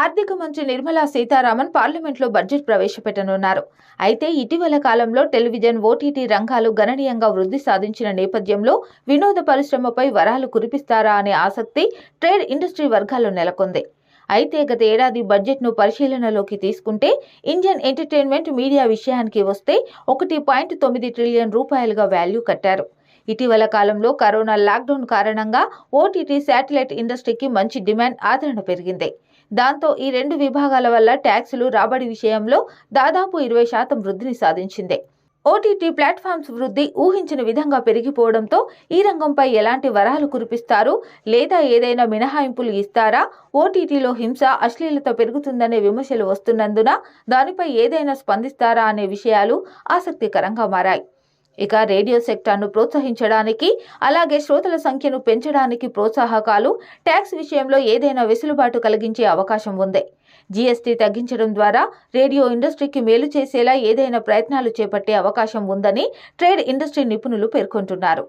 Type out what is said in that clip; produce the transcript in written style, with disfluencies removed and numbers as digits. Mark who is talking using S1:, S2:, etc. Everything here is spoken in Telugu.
S1: ఆర్థిక మంత్రి నిర్మలా సీతారామన్ పార్లమెంట్లో బడ్జెట్ ప్రవేశపెట్టనున్నారు. అయితే ఇటీవల కాలంలో టెలివిజన్, ఓటీటీ రంగాలు గణనీయంగా వృద్ధి సాధించిన నేపథ్యంలో వినోద పరిశ్రమపై వరాలు కురిపిస్తారా అనే ఆసక్తి ట్రేడ్ ఇండస్ట్రీ వర్గాల్లో నెలకొంది. అయితే గత ఏడాది బడ్జెట్ను పరిశీలనలోకి తీసుకుంటే ఇండియన్ ఎంటర్టైన్మెంట్ మీడియా విషయానికి వస్తే 1.9 ట్రిలియన్ రూపాయలుగా వాల్యూ కట్టారు. ఇటీవల కాలంలో కరోనా లాక్డౌన్ కారణంగా ఓటీటీ శాటిలైట్ ఇండస్ట్రీకి మంచి డిమాండ్, ఆదరణ పెరిగింది. దాంతో ఈ రెండు విభాగాల వల్ల ట్యాక్సులు రాబడి విషయంలో దాదాపు 20% వృద్ధిని సాధించింది. ఓటీటీ ప్లాట్ఫామ్స్ వృద్ధి ఊహించిన విధంగా పెరిగిపోవడంతో ఈ రంగంపై ఎలాంటి వరాలు కురిపిస్తారు, లేదా ఏదైనా మినహాయింపులు ఇస్తారా, ఓటీటీలో హింస, అశ్లీలత పెరుగుతుందనే విమర్శలు వస్తున్నందున దానిపై ఏదైనా స్పందిస్తారా అనే విషయాలు ఆసక్తికరంగా మారాయి. ఇక రేడియో సెక్టార్ను ప్రోత్సహించడానికి, అలాగే శ్రోతల సంఖ్యను పెంచడానికి ప్రోత్సాహకాలు, ట్యాక్స్ విషయంలో ఏదైనా వెసులుబాటు కలిగించే అవకాశం ఉంది. జీఎస్టీ తగ్గించడం ద్వారా రేడియో ఇండస్ట్రీకి మేలు చేసేలా ఏదైనా ప్రయత్నాలు చేపట్టే అవకాశం ఉందని ట్రేడ్ ఇండస్ట్రీ నిపుణులు పేర్కొంటున్నారు.